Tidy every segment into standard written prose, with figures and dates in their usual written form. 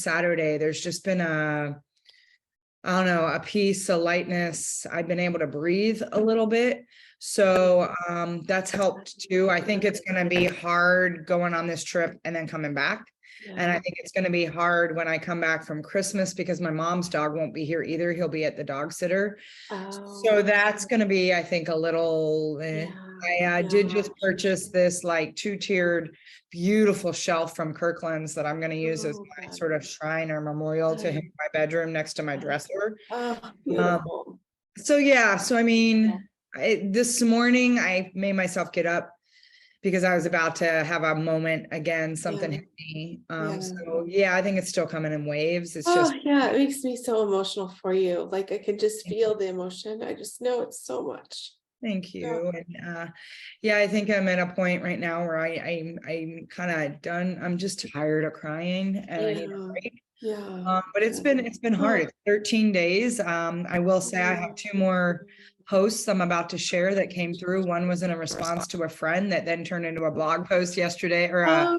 Saturday, there's just been I don't know, a peace, a lightness. I've been able to breathe a little bit. So that's helped too. I think it's going to be hard going on this trip and then coming back. And I think it's going to be hard when I come back from Christmas because my mom's dog won't be here either. He'll be at the dog sitter. So that's going to be, I think, a little, I did just purchase this like 2-tiered beautiful shelf from Kirkland's that I'm going to use as my sort of shrine or memorial to him in my bedroom next to my dresser. Beautiful. So I mean, this morning I made myself get up because I was about to have a moment again, something hit me. So I think it's still coming in waves. It's just, it makes me so emotional for you. Like I can just feel the emotion. I just know it's so much. Thank you. And I think I'm at a point right now where I'm kind of done. I'm just tired of crying and I need a break. But it's been hard. It's 13 days. I will say I have 2 more posts I'm about to share that came through. One was in a response to a friend that then turned into a blog post yesterday, or a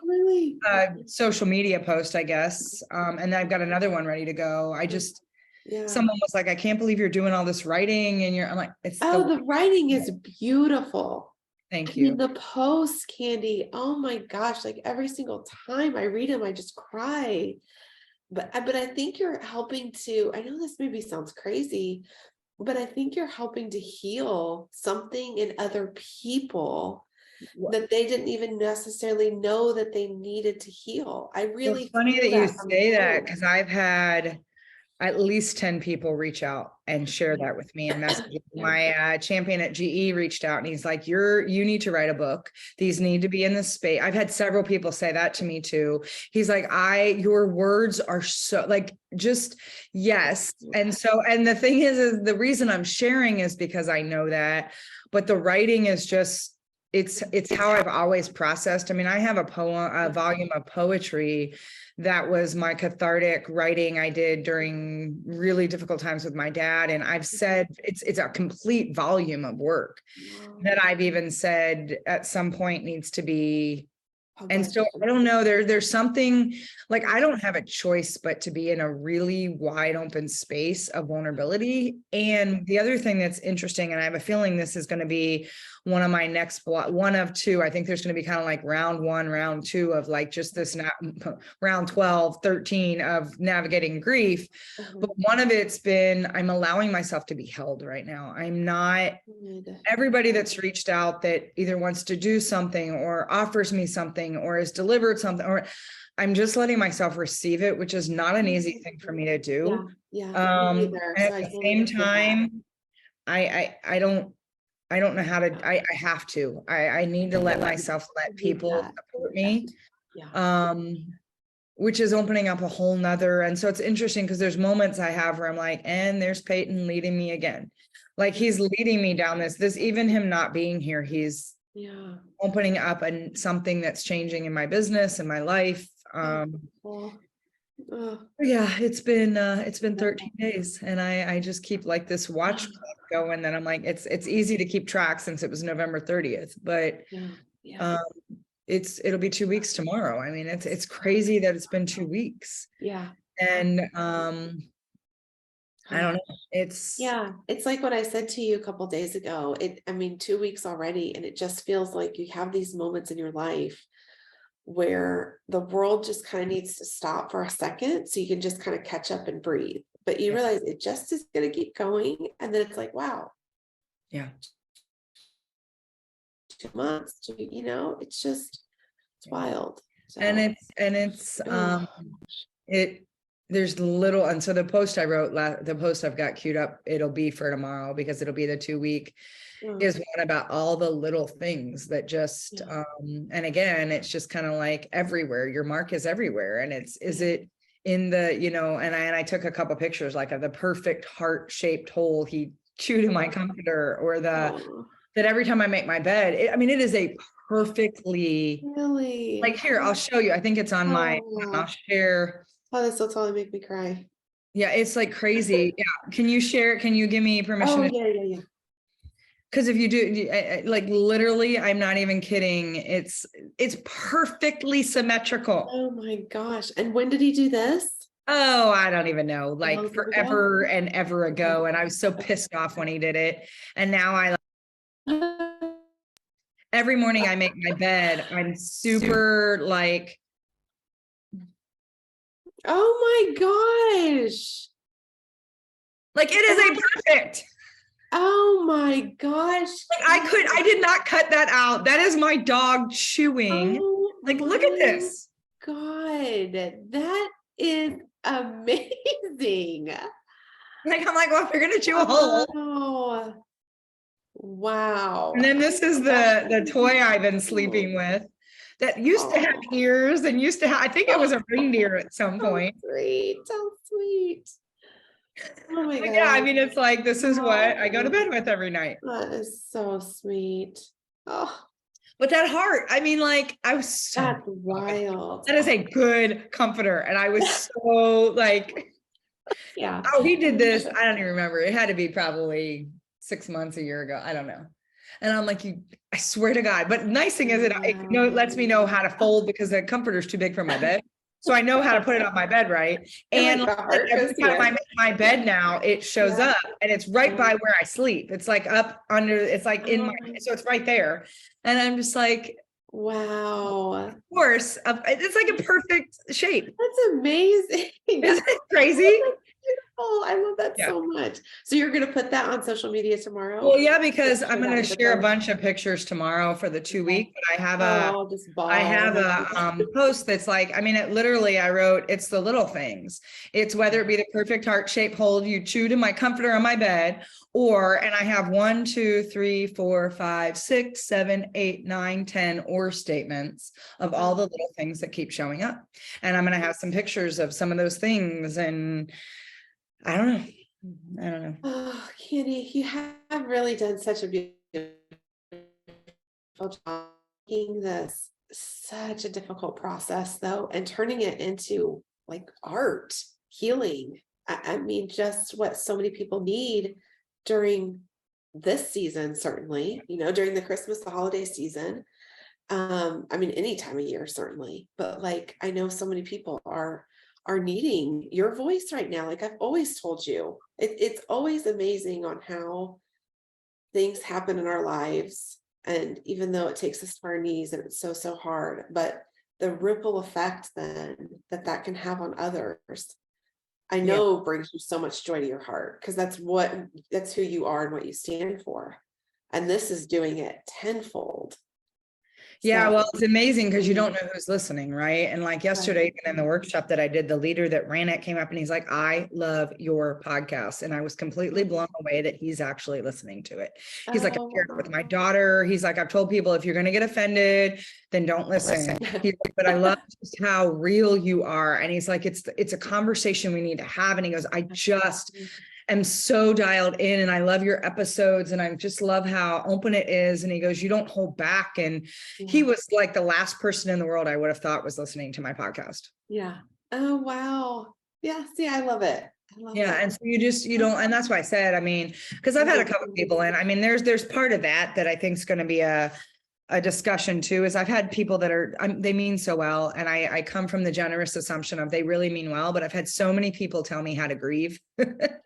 social media post, I guess. And then I've got another one ready to go. Someone was like, I can't believe you're doing all this writing, and I'm like, it's the writing is beautiful. Thank you. I mean, the posts, Candy, oh my gosh, like every single time I read them, I just cry. But I think you're helping to, I know this maybe sounds crazy, but I think you're helping to heal something in other people that they didn't even necessarily know that they needed to heal. I really It's funny that you say that, because I've had at least 10 people reach out and share that with me and message. My champion at GE reached out and he's like, you need to write a book. These need to be in this space. I've had several people say that to me too. He's like, your words are so like, just yes. And the thing is the reason I'm sharing is because I know that, but the writing is just, it's how I've always processed. I mean, I have a volume of poetry that was my cathartic writing I did during really difficult times with my dad. And I've said it's a complete volume of work that I've even said at some point needs to be. And so I don't know, there's something like, I don't have a choice but to be in a really wide open space of vulnerability. And the other thing that's interesting, and I have a feeling this is going to be one of my next one of 2, I think there's going to be kind of like round 1, round 2 of like just this round 12, 13 of navigating grief. But one of it's been, I'm allowing myself to be held right now. I'm not everybody that's reached out that either wants to do something or offers me something or has delivered something, or I'm just letting myself receive it, which is not an easy thing for me to do. And at the same time, I don't know how to, I have to, I need to let myself let people support me, which is opening up a whole nother. And so it's interesting because there's moments I have where I'm like, and there's Payton leading me again. Like he's leading me down this, even him not being here, he's opening up and something that's changing in my business and my life. It's been 13 days and I just keep like this watch going, and I'm like, it's easy to keep track since it was November 30th, but it'll be 2 weeks tomorrow. I mean, it's crazy that it's been 2 weeks. And I don't know. It's like what I said to you a couple of days ago. 2 weeks already, and it just feels like you have these moments in your life where the world just kind of needs to stop for a second so you can just kind of catch up and breathe. But you realize it just is going to keep going, and then it's like, wow. 2 months, it's wild. So. There's little, and so the post I wrote, the post I've got queued up, it'll be for tomorrow because it'll be the 2 week, is one about all the little things that just, and again, it's just kind of like everywhere, your mark is everywhere. And is it in the, and I took a couple pictures, like of the perfect heart-shaped hole he chewed in my comforter, or that every time I make my bed, it is a perfectly, like here, I'll show you. I think it's on I'll share. Oh, this will totally make me cry. Yeah, it's like crazy. Yeah. Can you share it? Can you give me permission? Yeah. Because if you do, like literally, I'm not even kidding. It's perfectly symmetrical. Oh my gosh. And when did he do this? Oh, I don't even know, long like ago? forever and ever ago. And I was so pissed off when he did it. And now every morning I make my bed, I'm super like, Oh my gosh. it is a perfect. Oh my gosh. I did not cut that out. That is my dog chewing. Oh Look at this. God, that is amazing. I'm like, well, if you're gonna chew a hole. Oh, wow. And then this is the toy I've been sleeping with that used to have ears and used to have, I think it was a reindeer at some point. Sweet, so sweet. Oh my God. Yeah, I mean, it's like, this is what I go to bed with every night. That is so sweet. Oh, But that heart, I mean, I was so, that's wild. that is a good comforter. And I was so Yeah. oh, he did this. I don't even remember. It had to be probably 6 months, a year ago. I don't know. And I'm like, I swear to God. But nice thing is it lets me know how to fold because the comforter's too big for my bed. So I know how to put it on my bed, right? And every time I make my bed now, it shows up and it's right by where I sleep. It's like up under, it's like in my, so it's right there. And I'm just like, wow. Of course, it's like a perfect shape. That's amazing. Isn't it crazy? Beautiful. I love that so much. So you're going to put that on social media tomorrow? Well, yeah, because I'm going to share a bunch of pictures tomorrow for the 2 week. But I have a post that's like, I mean, it literally, I wrote, it's the little things. It's whether it be the perfect heart shape hold you chewed in my comforter on my bed, and I have 1, 2, 3, 4, 5, 6, 7, 8, 9, 10 or statements of all the little things that keep showing up. And I'm going to have some pictures of some of those things. And I don't know. Oh, Candy, you have really done such a beautiful job making this such a difficult process, though, and turning it into art, healing. I mean, just what so many people need during this season, certainly, during the Christmas, the holiday season. I mean, any time of year, certainly, but I know so many people are needing your voice right now. I've always told you, it's always amazing on how things happen in our lives. And even though it takes us to our knees and it's so hard, but the ripple effect then that can have on others, I know brings you so much joy to your heart, because that's who you are and what you stand for. And this is doing it tenfold. Yeah, well, it's amazing because you don't know who's listening, right? And yesterday, even in the workshop that I did, the leader that ran it came up and he's like, I love your podcast. And I was completely blown away that he's actually listening to it. He's like, I shared it with my daughter. He's like, I've told people if you're going to get offended, then don't listen. He's like, but I love just how real you are. And he's like, it's a conversation we need to have. And he goes, I just am so dialed in and I love your episodes and I just love how open it is. And he goes, you don't hold back. And he was like the last person in the world I would have thought was listening to my podcast. Yeah. Oh, wow. Yeah. See, I love it. And so you don't, and that's why I said, I mean, because I've had a couple of people in, I mean, there's part of that I think is going to be a discussion too, is I've had people that they mean so well. And I come from the generous assumption of they really mean well, but I've had so many people tell me how to grieve.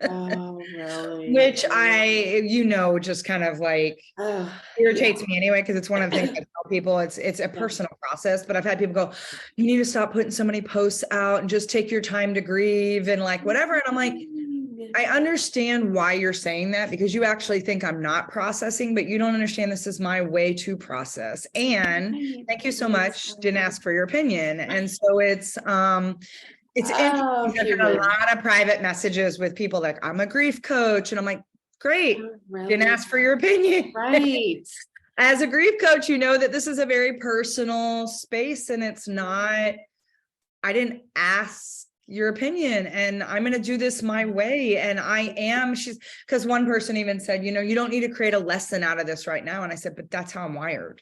Oh, really? Which just kind of irritates me anyway, because it's one of the things I tell people, it's a personal process. But I've had people go, you need to stop putting so many posts out and just take your time to grieve and whatever. And I'm like, I understand why you're saying that, because you actually think I'm not processing, but you don't understand this is my way to process. And thank you so much. Didn't ask for your opinion. And so it's interesting. I've had a lot of private messages with people like, I'm a grief coach. And I'm like, great. Didn't ask for your opinion. Right. As a grief coach, you know that this is a very personal space and it's not, I didn't ask your opinion and I'm going to do this my way. And because one person even said, you don't need to create a lesson out of this right now. And I said, but that's how I'm wired.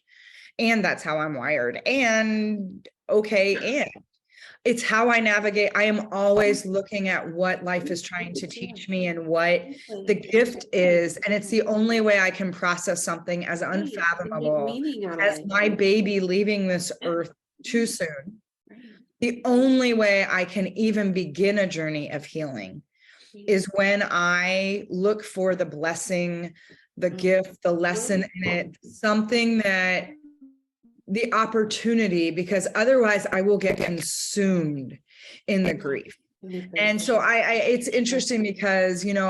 And that's how I'm wired. And okay. And it's how I navigate. I am always looking at what life is trying to teach me and what the gift is. And it's the only way I can process something as unfathomable as my baby leaving this earth too soon. The only way I can even begin a journey of healing is when I look for the blessing, the gift, the lesson in it, something that the opportunity, because otherwise I will get consumed in the grief. And so it's interesting because, you know,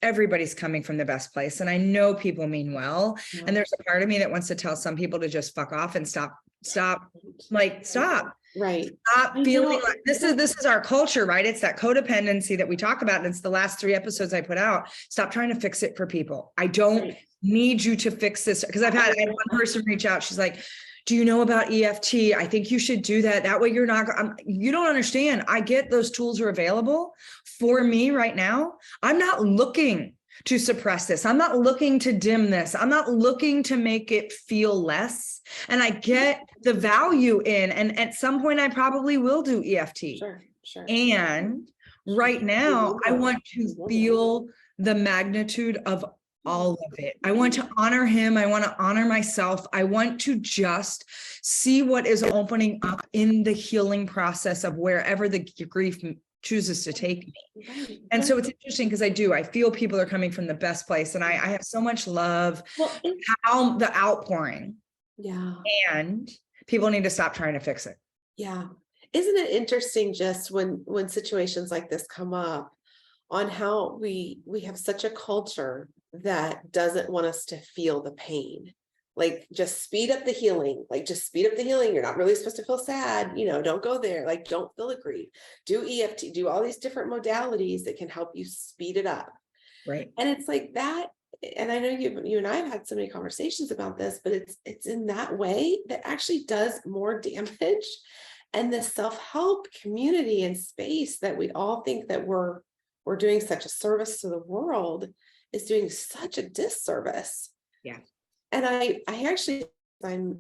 everybody's coming from the best place, and I know people mean well. And there's a part of me that wants to tell some people to just fuck off and stop. Right. Stop feeling like this is our culture, right? It's that codependency that we talk about. And it's the last 3 episodes I put out. Stop trying to fix it for people. I don't need you to fix this, because I had one person reach out. She's like, do you know about EFT? I think you should do that. That way you don't understand. I get those tools are available for me right now. I'm not looking to suppress this. I'm not looking to dim this. I'm not looking to make it feel less. And I get the value in, and at some point I probably will do EFT. Sure. And right now I want to feel the magnitude of all of it. I want to honor him. I want to honor myself. I want to just see what is opening up in the healing process of wherever the grief chooses to take me. And so it's interesting because I feel people are coming from the best place, and I have so much love, how the outpouring. Yeah. And people need to stop trying to fix it. Yeah. Isn't it interesting just when situations like this come up, on how we have such a culture that doesn't want us to feel the pain. Like, just speed up the healing. You're not really supposed to feel sad. You know, don't go there. Like, don't feel the grief. Do EFT, do all these different modalities that can help you speed it up. Right. And it's like that. And I know you and I have had so many conversations about this, but it's in that way that actually does more damage. And the self-help community and space that we all think that we're doing such a service to the world is doing such a disservice. Yeah. And I'm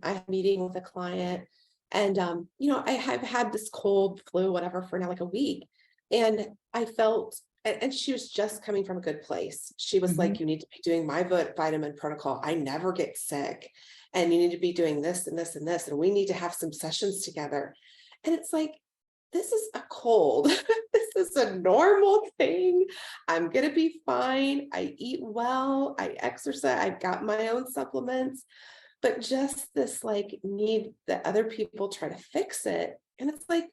a meeting with a client, and you know, I have had this cold, flu, whatever, for now like a week. And I felt, and she was just coming from a good place. She was like, you need to be doing my vitamin protocol. I never get sick. And you need to be doing this and this and this. And we need to have some sessions together. And it's like, this is a cold. This is a normal thing. I'm going to be fine. I eat well. I exercise. I've got my own supplements, but just this like need that other people try to fix it. And it's like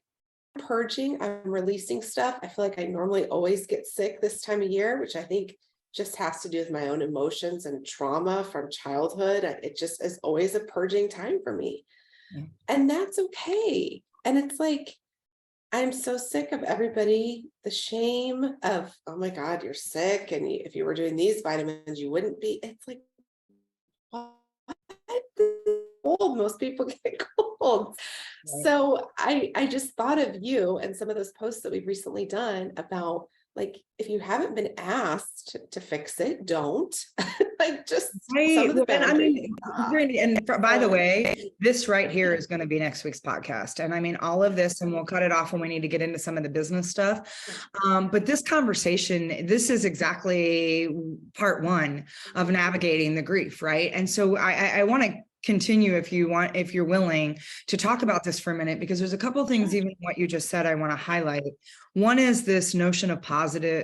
purging. I'm releasing stuff. I feel like I normally always get sick this time of year, which I think just has to do with my own emotions and trauma from childhood. It just is always a purging time for me. Yeah. And that's okay. And it's like, I'm so sick of everybody, the shame of, oh my God, you're sick. And if you were doing these vitamins, you wouldn't be. It's like, what? Cold. Most people get cold. Right. So I just thought of you and some of those posts that we've recently done about, like, if you haven't been asked to fix it, don't. Like, just some of the boundaries. And by the way, this right here is going to be next week's podcast. And I mean, all of this, and we'll cut it off when we need to get into some of the business stuff. But this conversation, this is exactly part 1 of navigating the grief, right? And so I want to continue, if you're willing to talk about this for a minute, because there's a couple of things, even what you just said, I want to highlight. One is this notion of toxic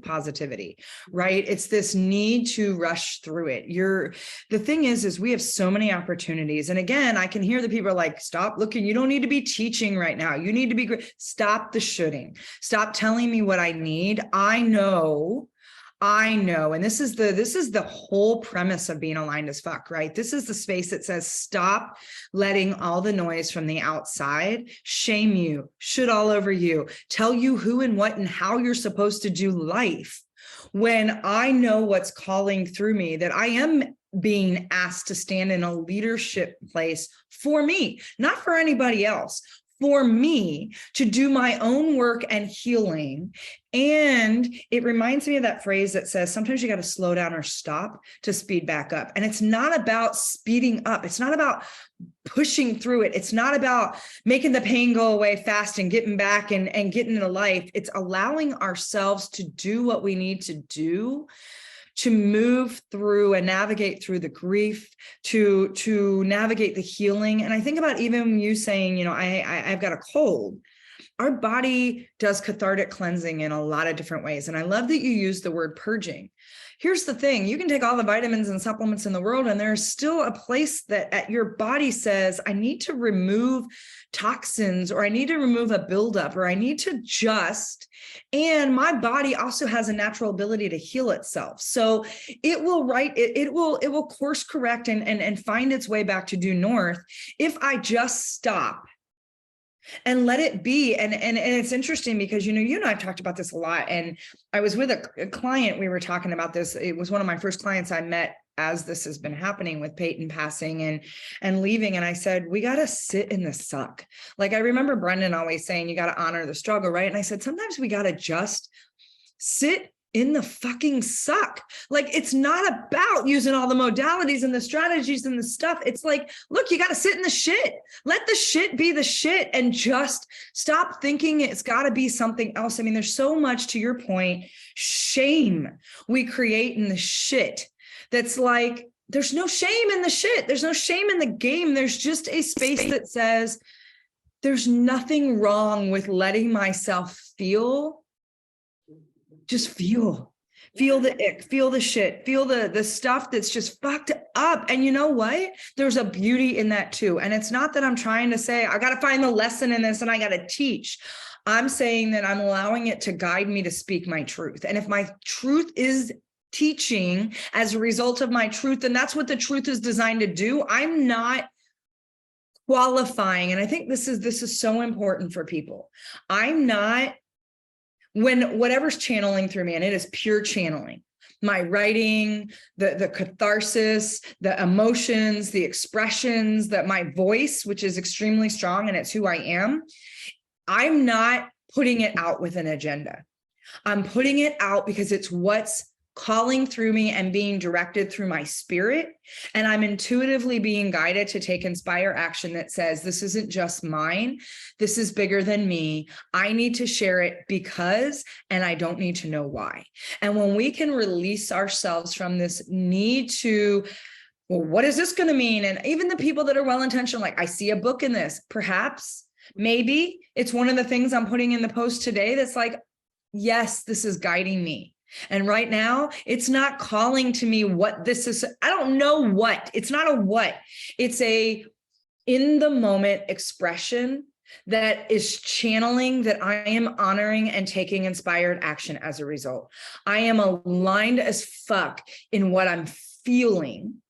positivity, right? It's this need to rush through it. The thing is we have so many opportunities. And again, I can hear the people are like, stop looking. You don't need to be teaching right now. You need to be great. Stop the shooting. Stop telling me what I need. I know. And this is the whole premise of being aligned as fuck, right? This is the space that says, stop letting all the noise from the outside shame you, shit all over you, tell you who and what and how you're supposed to do life. When I know what's calling through me, that I am being asked to stand in a leadership place for me, not for anybody else, for me to do my own work and healing. And it reminds me of that phrase that says, sometimes you got to slow down or stop to speed back up. And it's not about speeding up. It's not about pushing through it. It's not about making the pain go away fast and getting back and getting into life. It's allowing ourselves to do what we need to do to move through and navigate through the grief, to navigate the healing. And I think about even you saying, you know, I've got a cold. Our body does cathartic cleansing in a lot of different ways. And I love that you use the word purging. Here's the thing, you can take all the vitamins and supplements in the world, and there's still a place that at your body says, I need to remove toxins, or I need to remove a buildup, or I need to just, and my body also has a natural ability to heal itself. So it will it will course correct and find its way back to due north if I just stop and let it be. And it's interesting because, you and I've talked about this a lot. And I was with a client, we were talking about this. It was one of my first clients I met as this has been happening with Payton passing and leaving. And I said, we got to sit in the suck. Like, I remember Brendan always saying, you got to honor the struggle, right? And I said, sometimes we got to just sit in the fucking suck. Like, it's not about using all the modalities and the strategies and the stuff. It's like, look, you got to sit in the shit. Let the shit be the shit and just stop thinking it's got to be something else. I mean, there's so much, to your point, shame we create in the shit. That's like, there's no shame in the shit. There's no shame in the game. There's just a space that says there's nothing wrong with letting myself feel. Just feel the ick, feel the shit, feel the stuff that's just fucked up. And you know what? There's a beauty in that too. And it's not that I'm trying to say, I got to find the lesson in this and I got to teach. I'm saying that I'm allowing it to guide me to speak my truth. And if my truth is teaching as a result of my truth, then that's what the truth is designed to do. I'm not qualifying. And I think this is so important for people. I'm not, when whatever's channeling through me, and it is pure channeling, my writing, the catharsis, the emotions, the expressions, that my voice, which is extremely strong and it's who I am, I'm not putting it out with an agenda. I'm putting it out because it's what's calling through me and being directed through my spirit. And I'm intuitively being guided to take inspire action that says, this isn't just mine. This is bigger than me. I need to share it because, and I don't need to know why. And when we can release ourselves from this need to, well, what is this going to mean? And even the people that are well-intentioned, like, I see a book in this, perhaps, maybe it's one of the things I'm putting in the post today that's like, yes, this is guiding me. And right now, it's not calling to me what this is. I don't know what. It's not a what. It's a in the moment expression that is channeling that I am honoring and taking inspired action as a result. I am aligned as fuck in what I'm feeling.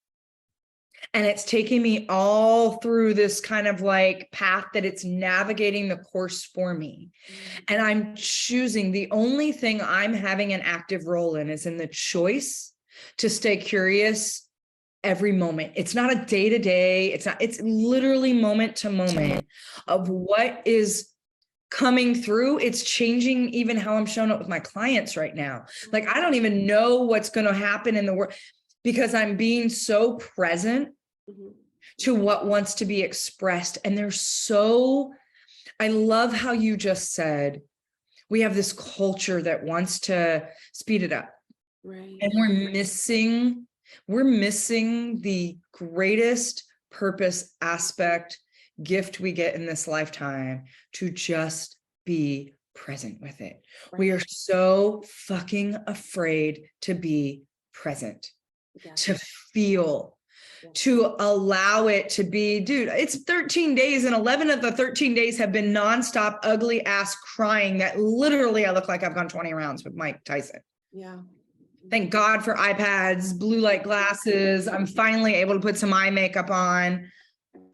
And it's taking me all through this kind of like path that it's navigating the course for me. And I'm choosing, the only thing I'm having an active role in is in the choice to stay curious every moment. It's not a day to day. It's literally moment to moment of what is coming through. It's changing even how I'm showing up with my clients right now. Like, I don't even know what's going to happen in the world because I'm being so present to what wants to be expressed. And I love how you just said, we have this culture that wants to speed it up. Right. And we're missing the greatest purpose, aspect, gift we get in this lifetime, to just be present with it. Right. We are so fucking afraid to be present, to feel, to allow it to be, dude, it's 13 days and 11 of the 13 days have been nonstop ugly ass crying that literally I look like I've gone 20 rounds with Mike Tyson. Yeah. Thank God for iPads, blue light glasses. I'm finally able to put some eye makeup on.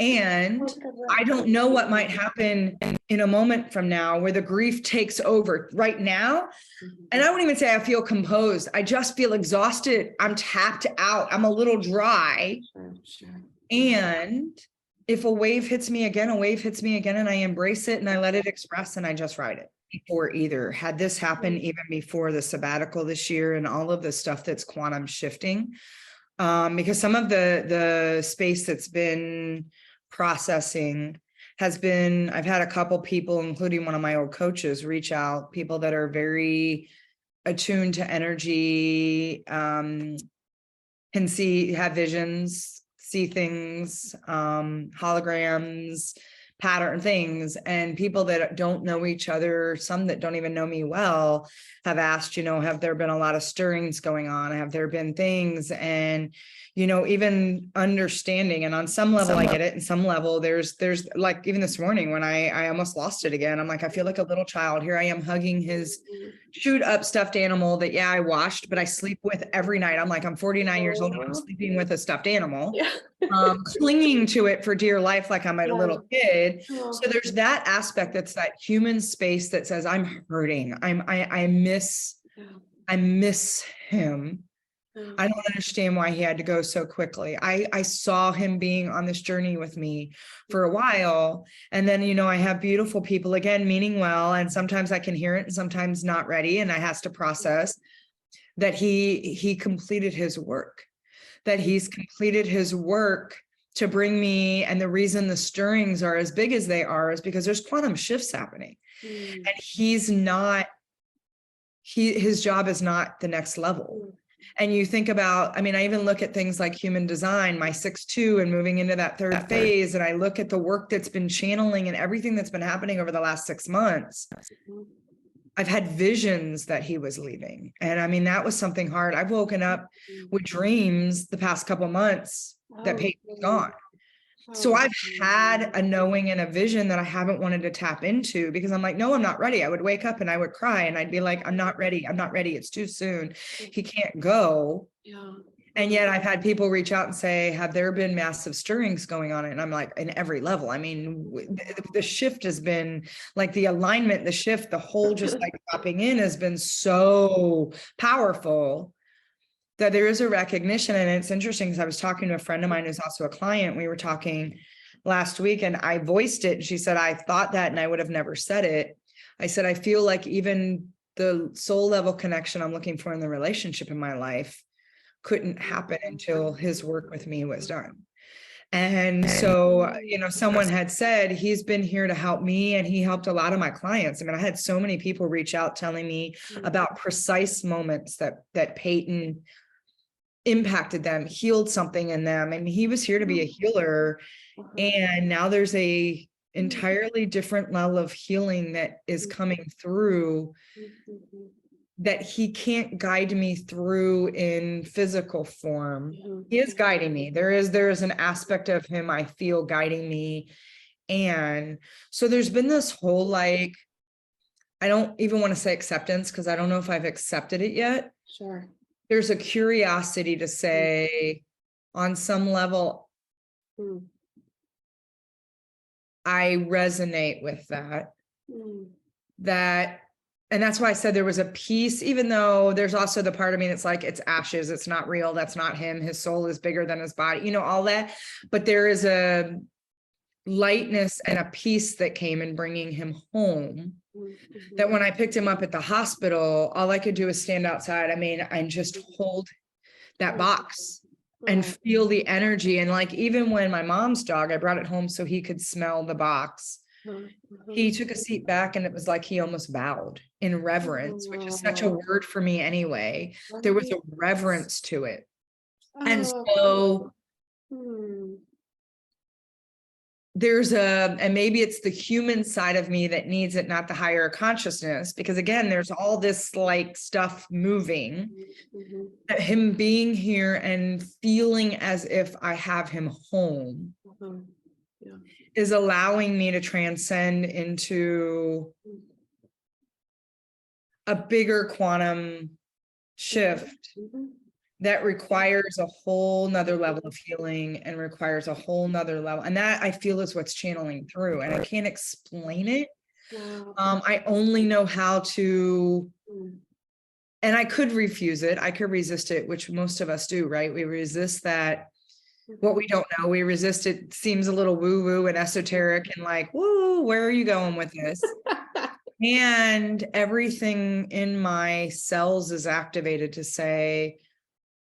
And I don't know what might happen in a moment from now where the grief takes over. Right now, and I wouldn't even say I feel composed. I just feel exhausted. I'm tapped out. I'm a little dry. Sure. And if a wave hits me again, and I embrace it and I let it express and I just ride it. Before either. Had this happened even before the sabbatical this year and all of the stuff that's quantum shifting, because some of the space that's been processing has been, I've had a couple people, including one of my old coaches, reach out, people that are very attuned to energy, can have visions, see things, holograms, pattern things. And people that don't know each other, some that don't even know me well, have asked, have there been a lot of stirrings going on? Have there been things? And, even understanding, and on some level I get it, and some level there's like, even this morning when I almost lost it again, I'm like, I feel like a little child. Here I am hugging his chewed up stuffed animal that, I washed, but I sleep with every night. I'm like, I'm 49 years old and I'm sleeping with a stuffed animal, clinging to it for dear life, like I'm a little kid. So there's that aspect, that's that human space that says, I'm hurting. I miss him. I don't understand why he had to go so quickly. I saw him being on this journey with me for a while. And then, I have beautiful people, again, meaning well, and sometimes I can hear it and sometimes not ready. And I has to process that he completed his work, that he's completed his work to bring me. And the reason the stirrings are as big as they are is because there's quantum shifts happening. And his job is not the next level. And you think about, I even look at things like human design, my 6-2, and moving into that third phase. And I look at the work that's been channeling and everything that's been happening over the last 6 months. I've had visions that he was leaving. And that was something hard. I've woken up with dreams the past couple months that Payton was gone. So I've had a knowing and a vision that I haven't wanted to tap into, because I'm like, no, I'm not ready. I would wake up and I would cry and I'd be like, I'm not ready. I'm not ready. It's too soon. He can't go. And yet I've had people reach out and say, have there been massive stirrings going on? And I'm like, in every level. The shift has been like the alignment, the shift, the whole just like dropping in has been so powerful that there is a recognition. And it's interesting because I was talking to a friend of mine who's also a client. We were talking last week and I voiced it. And she said, I thought that and I would have never said it. I said, I feel like even the soul level connection I'm looking for in the relationship in my life couldn't happen until his work with me was done. And so, someone had said he's been here to help me and he helped a lot of my clients. I had so many people reach out telling me about precise moments that Payton impacted them, healed something in them. And he was here to be a healer. And now there's a entirely different level of healing that is coming through that he can't guide me through in physical form. He is guiding me. There is an aspect of him I feel guiding me. And so there's been this whole, like, I don't even want to say acceptance because I don't know if I've accepted it yet. Sure. There's a curiosity to say, on some level, I resonate with that. And that's why I said there was a piece, even though there's also the part of me that's like, it's ashes, it's not real, that's not him, his soul is bigger than his body, all that. But there is a lightness and a peace that came in bringing him home. That when I picked him up at the hospital, all I could do was stand outside. And just hold that box and feel the energy. And like, even when my mom's dog, I brought it home so he could smell the box. He took a seat back and it was like he almost bowed in reverence, which is such a word for me anyway. There was a reverence to it. And so and maybe it's the human side of me that needs it, not the higher consciousness, because again, there's all this like stuff moving, him being here and feeling as if I have him home is allowing me to transcend into a bigger quantum shift that requires a whole nother level of healing and requires a whole nother level. And that I feel is what's channeling through, and I can't explain it. I only know how to, and I could refuse it. I could resist it, which most of us do, right? We resist that. What we don't know, we resist it. Seems a little woo woo and esoteric and like, whoa, where are you going with this? And everything in my cells is activated to say,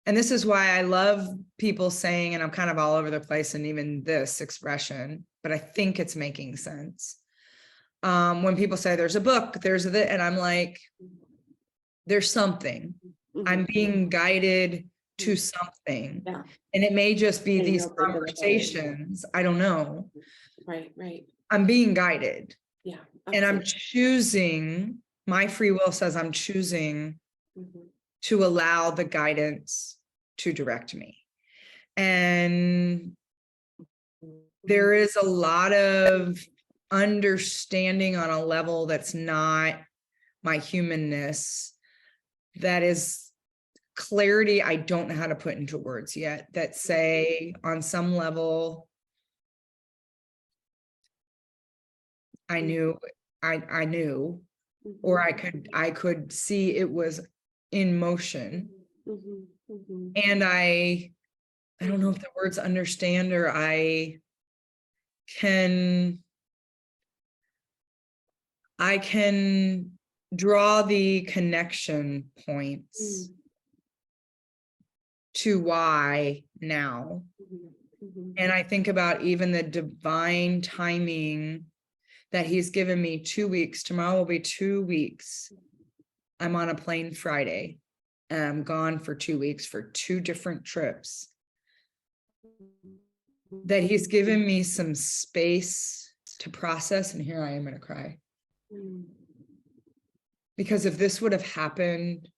and this is why I love people saying, and I'm kind of all over the place in even this expression, but I think it's making sense. When people say there's a book, and I'm like, there's something. I'm being guided to something. Yeah. And it may just be I these know bigger than conversations. I don't know. Right, right. I'm being guided. Yeah. And I'm absolutely. choosing, my free will says I'm choosing to allow the guidance to direct me. And there is a lot of understanding on a level that's not my humanness, that is clarity I don't know how to put into words yet, that say on some level, I knew, I knew, or I could see it was in motion. And I don't know if the words understand, or I can draw the connection points to why now. And I think about even the divine timing that he's given me 2 weeks. Tomorrow will be 2 weeks. I'm on a plane Friday, and I'm gone for 2 weeks for 2 different trips. That he's given me some space to process, and here I am going to cry. Because if this would have happened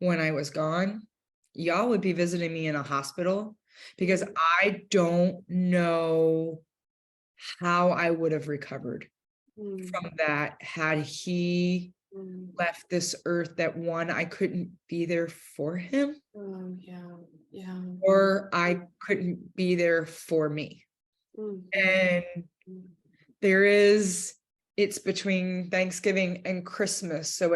when I was gone, y'all would be visiting me in a hospital, because I don't know how I would have recovered from that had he left this earth. That one, I couldn't be there for him. Or I couldn't be there for me. And it's between Thanksgiving and Christmas, so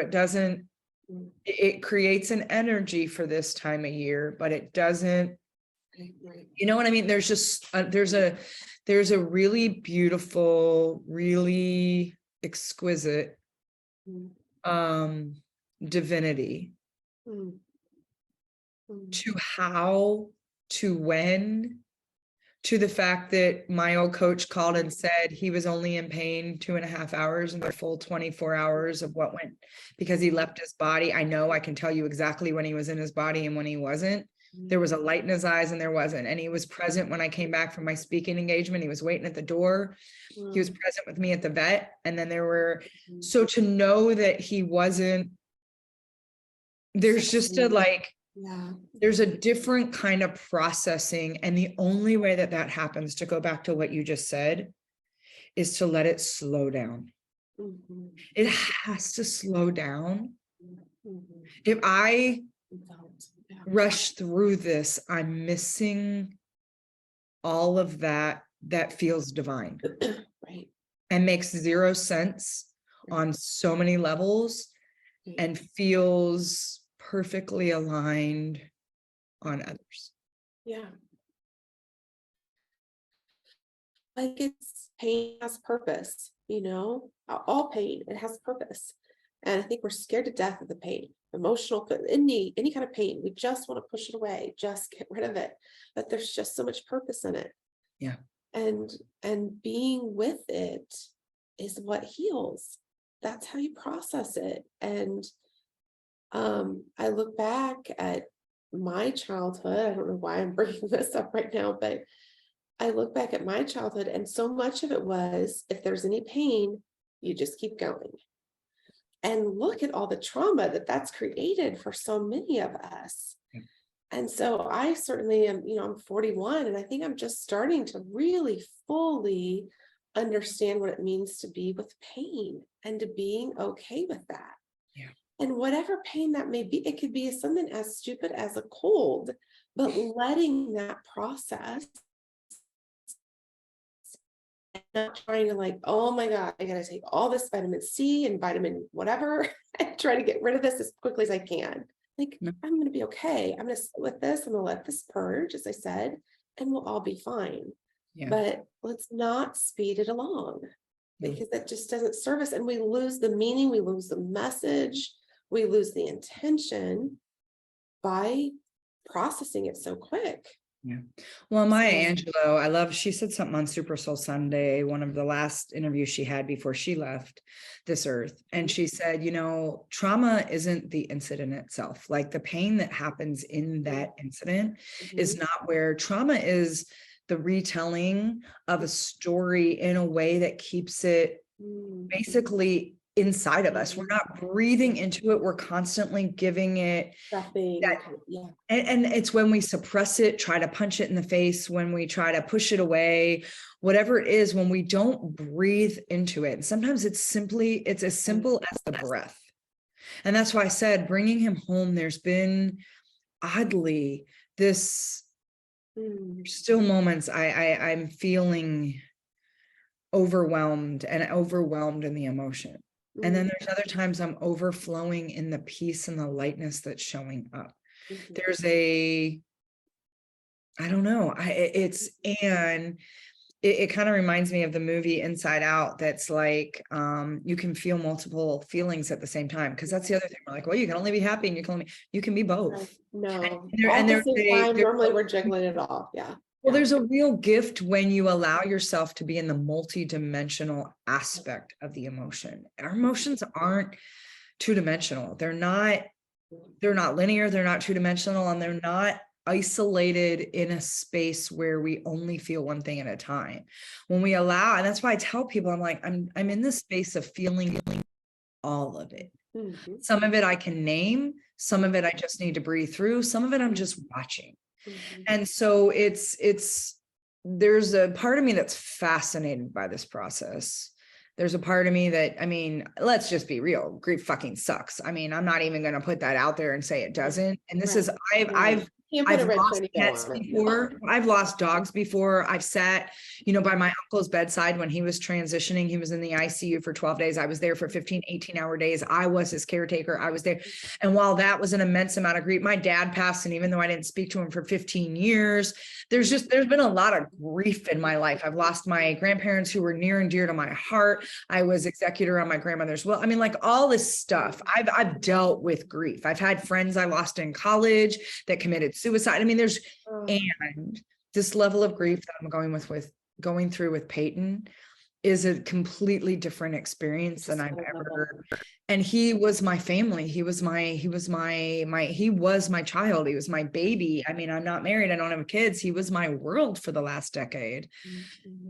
it creates an energy for this time of year, but it doesn't, you know what I mean? There's just there's a really beautiful, really exquisite divinity to how, to when, to the fact that my old coach called and said he was only in pain 2.5 hours in the full 24 hours of what went, because he left his body. I know, I can tell you exactly when he was in his body and when he wasn't. There was a light in his eyes and there wasn't. And he was present when I came back from my speaking engagement. He was waiting at the door. He was present with me at the vet. And then so to know that he wasn't, there's just there's a different kind of processing. And the only way that happens, to go back to what you just said, is to let it slow down. It has to slow down. If I rush through this, I'm missing all of that feels divine. Right. And makes zero sense on so many levels, and feels perfectly aligned on others. Yeah. Like, it's pain has purpose, all pain, it has purpose. And I think we're scared to death of the pain, emotional, any kind of pain. We just want to push it away, just get rid of it. But there's just so much purpose in it. Yeah. And being with it is what heals. That's how you process it. And I look back at my childhood. I don't know why I'm bringing this up right now, but I look back at my childhood, and so much of it was, if there's any pain, you just keep going. And look at all the trauma that's created for so many of us. And so I certainly am, I'm 41, and I think I'm just starting to really fully understand what it means to be with pain and to being okay with that. Yeah. And whatever pain that may be, it could be something as stupid as a cold, but letting that process, and not trying to oh my God, I gotta take all this vitamin C and vitamin whatever and try to get rid of this as quickly as I can. I'm going to be okay. I'm going to sit with this. I'm going to let this purge, as I said, and we'll all be fine. Yeah. But let's not speed it along, because that just doesn't serve us. And we lose the meaning. We lose the message. We lose the intention by processing it so quick. Yeah. Well, Maya So, Angelou, she said something on Super Soul Sunday, one of the last interviews she had before she left this earth. And she said, trauma isn't the incident itself. Like the pain that happens in that incident is not where trauma is the retelling of a story in a way that keeps it basically inside of us. We're not breathing into it. We're constantly giving it stuffing, that. yeah. And it's when we suppress it, try to punch it in the face, when we try to push it away, whatever it is, when we don't breathe into it. And sometimes it's as simple as the breath. And that's why I said, bringing him home, there's been oddly this still moments I'm feeling overwhelmed in the emotion. And then there's other times I'm overflowing in the peace and the lightness that's showing up. There's I don't know, it kind of reminds me of the movie Inside Out. That's like, you can feel multiple feelings at the same time. Cause that's the other thing. We're like, well, you can only be happy and you can be both. No, And at the same time, normally we're juggling it all. Yeah. Well, there's a real gift when you allow yourself to be in the multi-dimensional aspect of the emotion. Our emotions aren't two-dimensional. They're not linear, they're not two-dimensional, and they're not isolated in a space where we only feel one thing at a time. When we allow, and that's why I tell people, I'm like, I'm in this space of feeling all of it. Some of it I can name, some of it I just need to breathe through, some of it I'm just watching. And so there's a part of me that's fascinated by this process. There's a part of me that, let's just be real. Grief fucking sucks. I'm not even going to put that out there and say it doesn't. And this is, I've lost pets before. I've lost dogs before. I've sat, by my uncle's bedside when he was transitioning. He was in the ICU for 12 days. I was there for 15, 18-hour days. I was his caretaker. I was there. And while that was an immense amount of grief, my dad passed. And even though I didn't speak to him for 15 years, there's been a lot of grief in my life. I've lost my grandparents who were near and dear to my heart. I was executor on my grandmother's will. Like all this stuff. I've dealt with grief. I've had friends I lost in college that committed suicide. And this level of grief that I'm going through with Payton is a completely different experience than I've ever. And he was my family. He was my child. He was my baby. I'm not married. I don't have kids. He was my world for the last decade.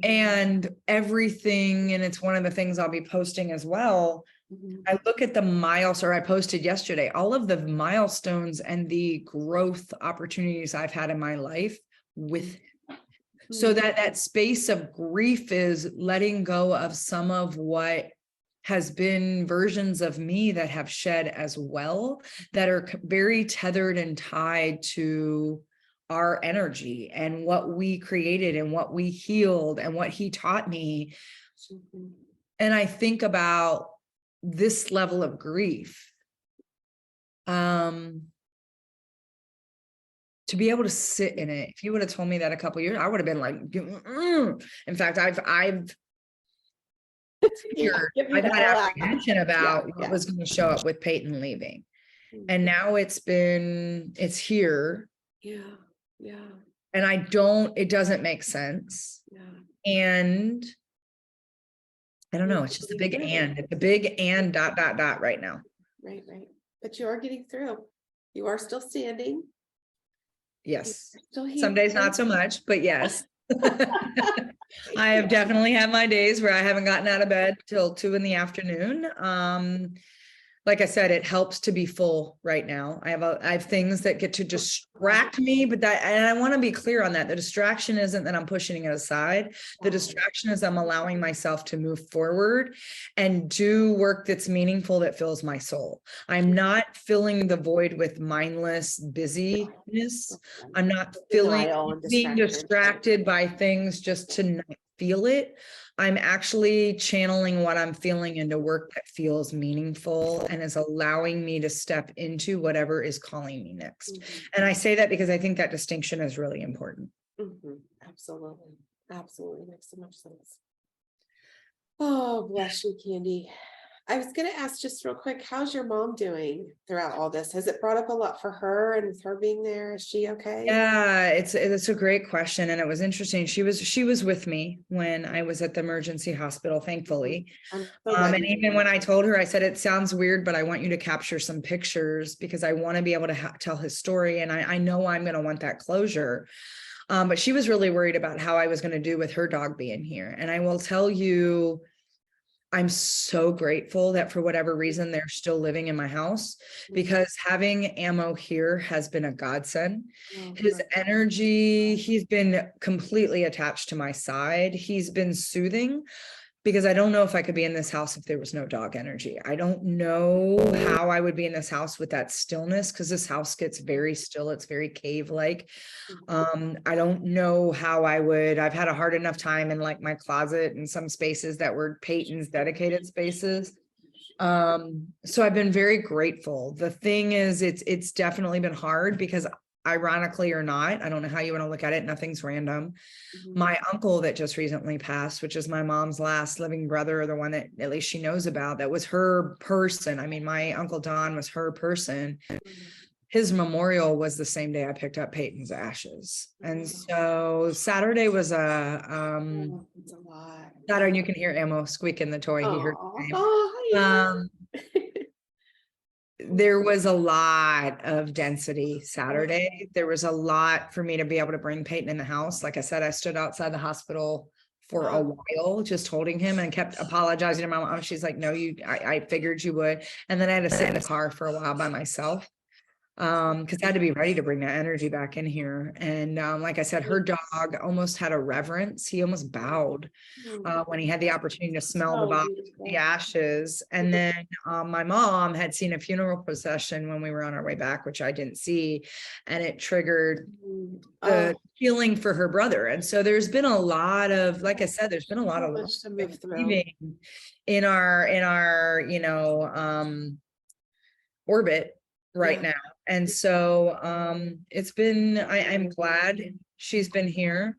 And everything, and it's one of the things I'll be posting as well. I look at I posted yesterday, all of the milestones and the growth opportunities I've had in my life with him. So that space of grief is letting go of some of what has been versions of me that have shed as well, that are very tethered and tied to our energy and what we created and what we healed and what he taught me. And I think about this level of grief, to be able to sit in it. If you would have told me that a couple of years, I would have been like, in fact, I've had apprehension about what was going to show up with Payton leaving. And now it's here. Yeah. And it doesn't make sense. And I don't know. It's just a big and. It's a big and ... right now. Right. But you are getting through. You are still standing. Yes. Some days not so much, but yes. I have definitely had my days where I haven't gotten out of bed till 2 PM. Like I said, it helps to be full right now. I have things that get to distract me, and I want to be clear on that. The distraction isn't that I'm pushing it aside. The distraction is I'm allowing myself to move forward and do work that's meaningful, that fills my soul. I'm not filling the void with mindless busyness. I'm not being distracted by things just to not feel it. I'm actually channeling what I'm feeling into work that feels meaningful and is allowing me to step into whatever is calling me next. And I say that because I think that distinction is really important. Absolutely. Makes so much sense. Oh, bless you, Candy. I was gonna ask just real quick, how's your mom doing throughout all this? Has it brought up a lot for her, and with her being there, is she okay? Yeah, it's a great question. And it was interesting. She was with me when I was at the emergency hospital, thankfully. I'm so glad And you did even when that. I told her, I said, it sounds weird, but I want you to capture some pictures because I want to be able to tell his story. And I know I'm going to want that closure. But she was really worried about how I was going to do with her dog being here. And I will tell you, I'm so grateful that for whatever reason, they're still living in my house, because having Ammo here has been a godsend. Oh, His right. energy, he's been completely attached to my side. He's been soothing, because I don't know if I could be in this house if there was no dog energy. I don't know how I would be in this house with that stillness, because this house gets very still. It's very cave-like. I don't know how I would. I've had a hard enough time in like my closet and some spaces that were Peyton's dedicated spaces. So I've been very grateful. The thing is, it's definitely been hard because, ironically or not, I don't know how you want to look at it, nothing's random. My uncle that just recently passed, which is my mom's last living brother, or the one that at least she knows about, that was her person. I mean, my uncle Don was her person. His memorial was the same day I picked up Peyton's ashes. And so Saturday was It's a lot. Saturday, you can hear Ammo squeaking the toy. He heard Oh, his name. oh, yeah. There was a lot of density Saturday. There was a lot for me to be able to bring Peyton in the house. Like I said, I stood outside the hospital for a while, just holding him, and kept apologizing to my mom. She's like, no, I figured you would. And then I had to sit in the car for a while by myself. Because I had to be ready to bring that energy back in here. And like I said, her dog almost had a reverence. He almost bowed when he had the opportunity to smell the So body, beautiful. the ashes. And then my mom had seen a funeral procession when we were on our way back, which I didn't see, and it triggered the feeling for her brother. And so there's been a lot of, like I said, there's been a lot So of much to move through. grieving in our orbit right now. And so it's been, I'm glad she's been here.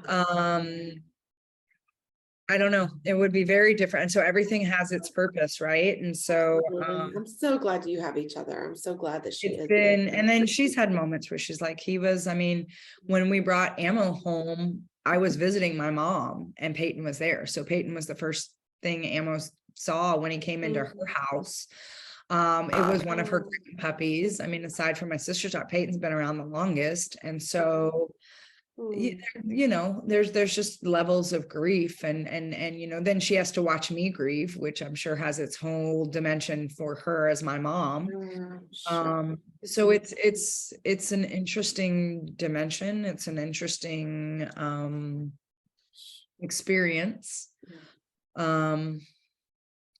I don't know, it would be very different. And so everything has its purpose, right? And so I'm so glad you have each other. I'm so glad that she it's is been, there. and then she's had moments where she's like, I mean, when we brought Ammo home, I was visiting my mom and Peyton was there. So Peyton was the first thing Ammo saw when he came into her house. It was one of her puppies. I mean, aside from my sister's dog, Peyton's been around the longest. And so, there's just levels of grief, and then she has to watch me grieve, which I'm sure has its whole dimension for her as my mom. So it's an interesting dimension. It's an interesting experience.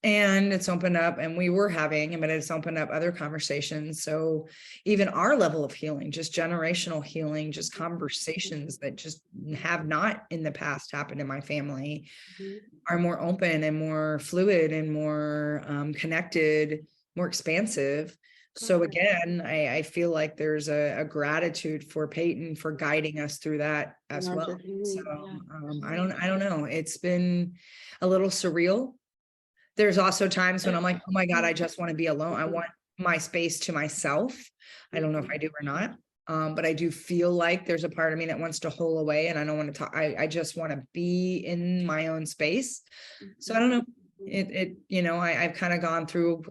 And it's opened up, and we were having, but it's opened up other conversations. So even our level of healing, just generational healing, just conversations that just have not in the past happened in my family, are more open and more fluid and more connected, more expansive. So again, I feel like there's a gratitude for Peyton for guiding us through that as well. So I don't know. It's been a little surreal. There's also times when I'm like, oh my God, I just want to be alone. I want my space to myself. I don't know if I do or not. But I do feel like there's a part of me that wants to hole away, and I don't want to talk. I just want to be in my own space. So I don't know. I've kind of gone through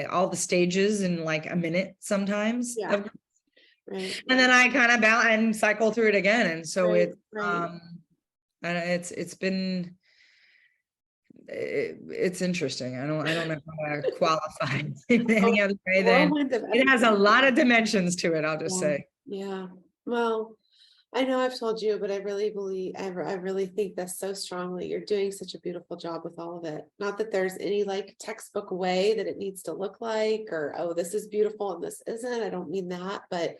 all the stages in like a minute sometimes. Yeah. Right. And then I kind of bounce and cycle through it again. And so it's been, it's interesting. I don't know how to qualify it in any other way than it has a lot of dimensions to it, I'll just say. Yeah. Well, I know I've told you, but I really believe, I really think that's so strongly. You're doing such a beautiful job with all of it. Not that there's any like textbook way that it needs to look like, or, oh, this is beautiful and this isn't. I don't mean that, but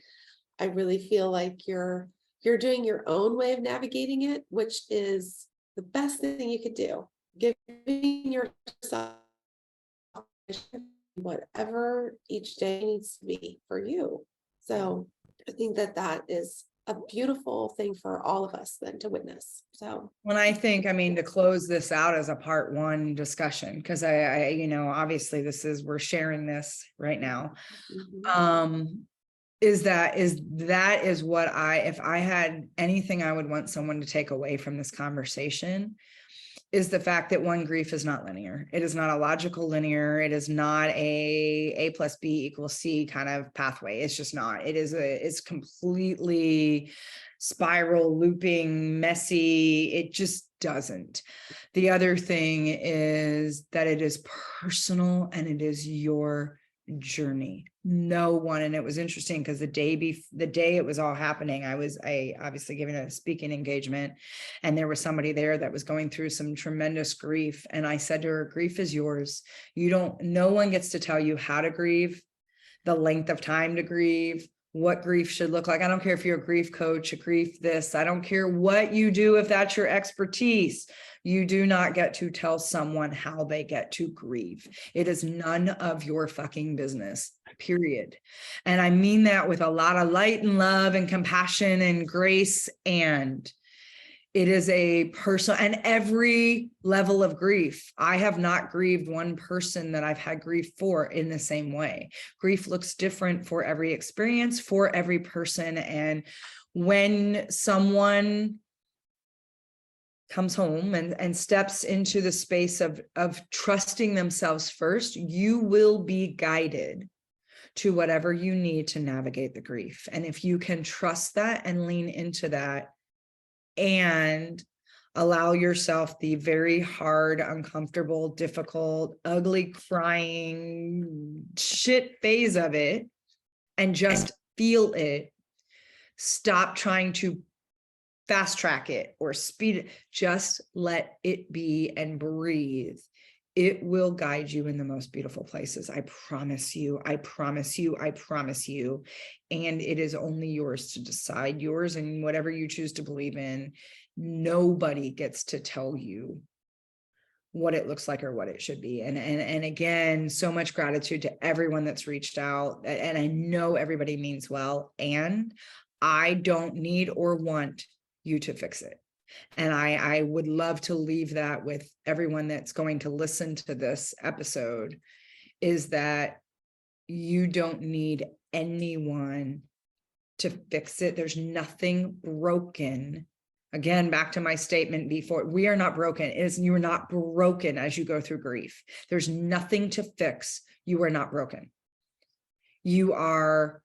I really feel like you're doing your own way of navigating it, which is the best thing you could do. Giving yourself whatever each day needs to be for you. So I think that is a beautiful thing for all of us then to witness. So when I think, I mean, to close this out as a part one discussion, because I, you know, obviously we're sharing this right now. That is what if I had anything I would want someone to take away from this conversation, is the fact that grief is not linear. It is not a logical linear. It is not A plus B equals C kind of pathway. It's just not. It's completely spiral, looping, messy. It just doesn't. The other thing is that it is personal and it is your journey. No one, and it was interesting because the day it was all happening, I obviously giving a speaking engagement, and there was somebody there that was going through some tremendous grief, and I said to her, grief is yours. No one gets to tell you how to grieve, the length of time to grieve, what grief should look like. I don't care if you're a grief coach, a grief this, I don't care what you do, if that's your expertise. You do not get to tell someone how they get to grieve. It is none of your fucking business, period. And I mean that with a lot of light and love and compassion and grace. And it is a personal, and every level of grief. I have not grieved one person that I've had grief for in the same way. Grief looks different for every experience, for every person. And when someone comes home and steps into the space of trusting themselves first, you will be guided to whatever you need to navigate the grief. And if you can trust that and lean into that and allow yourself the very hard, uncomfortable, difficult, ugly, crying shit phase of it, and just feel it, stop trying to fast track it or speed it, just let it be and breathe. It will guide you in the most beautiful places. I promise you, I promise you, I promise you. And it is only yours to decide, yours and whatever you choose to believe in. Nobody gets to tell you what it looks like or what it should be. And again, so much gratitude to everyone that's reached out. And I know everybody means well, and I don't need or want you to fix it. And I would love to leave that with everyone that's going to listen to this episode, is that you don't need anyone to fix it. There's nothing broken. Again, back to my statement before, we are not broken. You are not broken as you go through grief. There's nothing to fix. You are not broken. You are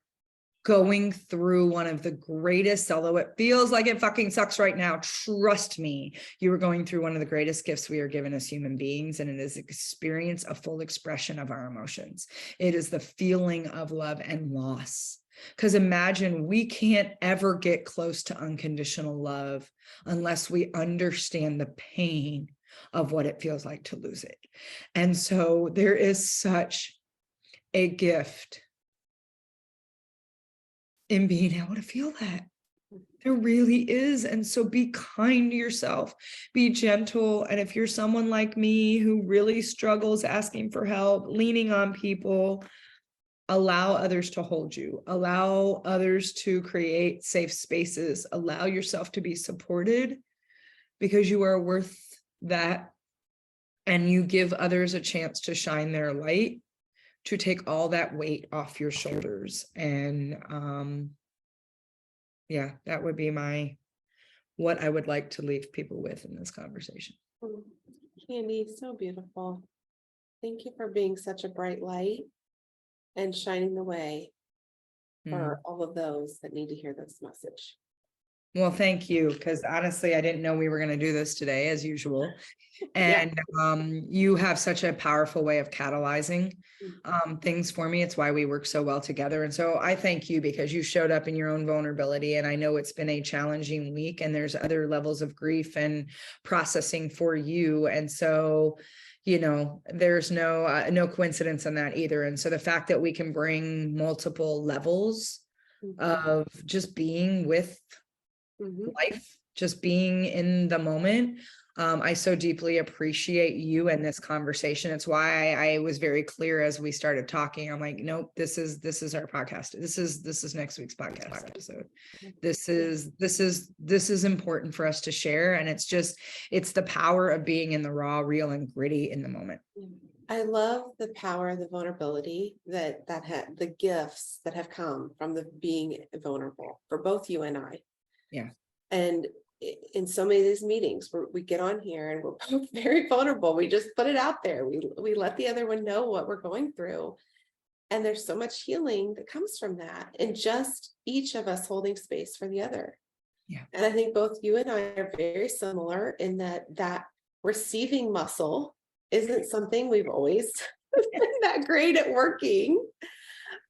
going through one of the greatest, although it feels like it fucking sucks right now, trust me, you are going through one of the greatest gifts we are given as human beings, and it is experience a full expression of our emotions. It is the feeling of love and loss. Because imagine, we can't ever get close to unconditional love unless we understand the pain of what it feels like to lose it. And so there is such a gift in being able to feel that. There really is. And so be kind to yourself, be gentle. And if you're someone like me who really struggles asking for help, leaning on people, allow others to hold you, allow others to create safe spaces, allow yourself to be supported, because you are worth that. And you give others a chance to shine their light, to take all that weight off your shoulders. And yeah, that would be what I would like to leave people with in this conversation. Candy, so beautiful. Thank you for being such a bright light and shining the way for all of those that need to hear this message. Well, thank you, because honestly, I didn't know we were going to do this today, as usual. And you have such a powerful way of catalyzing things for me. It's why we work so well together. And so I thank you, because you showed up in your own vulnerability. And I know it's been a challenging week, and there's other levels of grief and processing for you. And so, you know, there's no coincidence in that either. And so the fact that we can bring multiple levels of just being with life, just being in the moment, I so deeply appreciate you and this conversation. It's why I was very clear as we started talking. I'm like, nope, this is our podcast. This is next week's podcast episode. This is important for us to share. And it's the power of being in the raw, real, and gritty in the moment. I love the power of the vulnerability that had the gifts that have come from the being vulnerable for both you and I. Yeah. And in so many of these meetings where we get on here and we're both very vulnerable, we just put it out there. We let the other one know what we're going through. And there's so much healing that comes from that. And just each of us holding space for the other. Yeah. And I think both you and I are very similar in that receiving muscle isn't something we've always been that great at working.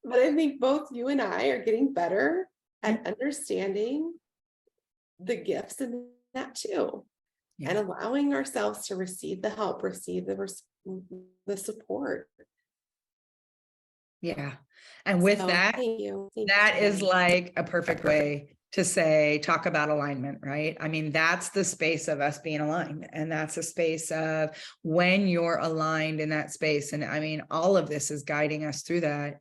But I think both you and I are getting better at understanding the gifts in that too. Yeah. And allowing ourselves to receive the help, receive the support. Yeah. And with that, thank you. That is like a perfect way to say, talk about alignment, right? I mean, that's the space of us being aligned. And that's a space of when you're aligned in that space. And I mean, all of this is guiding us through that.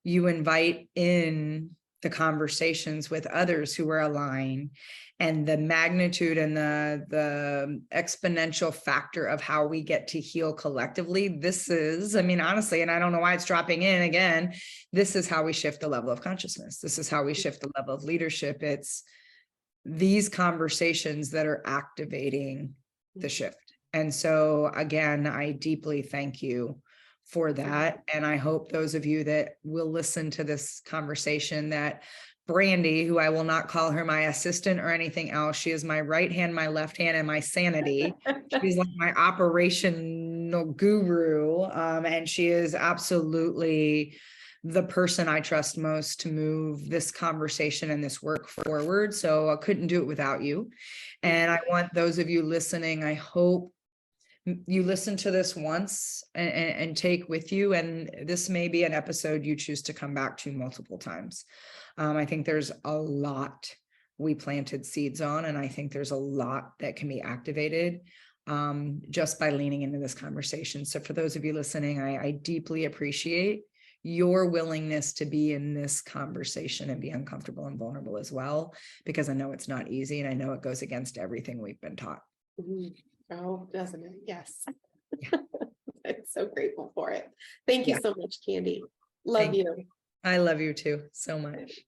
You invite in the conversations with others who are aligned, and the magnitude and the exponential factor of how we get to heal collectively. This is, I mean, honestly, and I don't know why it's dropping in again, this is how we shift the level of consciousness. This is how we shift the level of leadership. It's these conversations that are activating the shift. And so again, I deeply thank you for that. And I hope those of you that will listen to this conversation, that Brandi, who I will not call her my assistant or anything else, she is my right hand, my left hand, and my sanity. She's like my operational guru. And she is absolutely the person I trust most to move this conversation and this work forward. So I couldn't do it without you. And I want those of you listening, I hope you listen to this once and take with you, and this may be an episode you choose to come back to multiple times. I think there's a lot we planted seeds on, and I think there's a lot that can be activated just by leaning into this conversation. So for those of you listening, I deeply appreciate your willingness to be in this conversation and be uncomfortable and vulnerable as well, because I know it's not easy, and I know it goes against everything we've been taught. Mm-hmm. Oh, doesn't it? Yes. Yeah. I'm so grateful for it. Thank you so much, Candy. Love you. I love you too so much.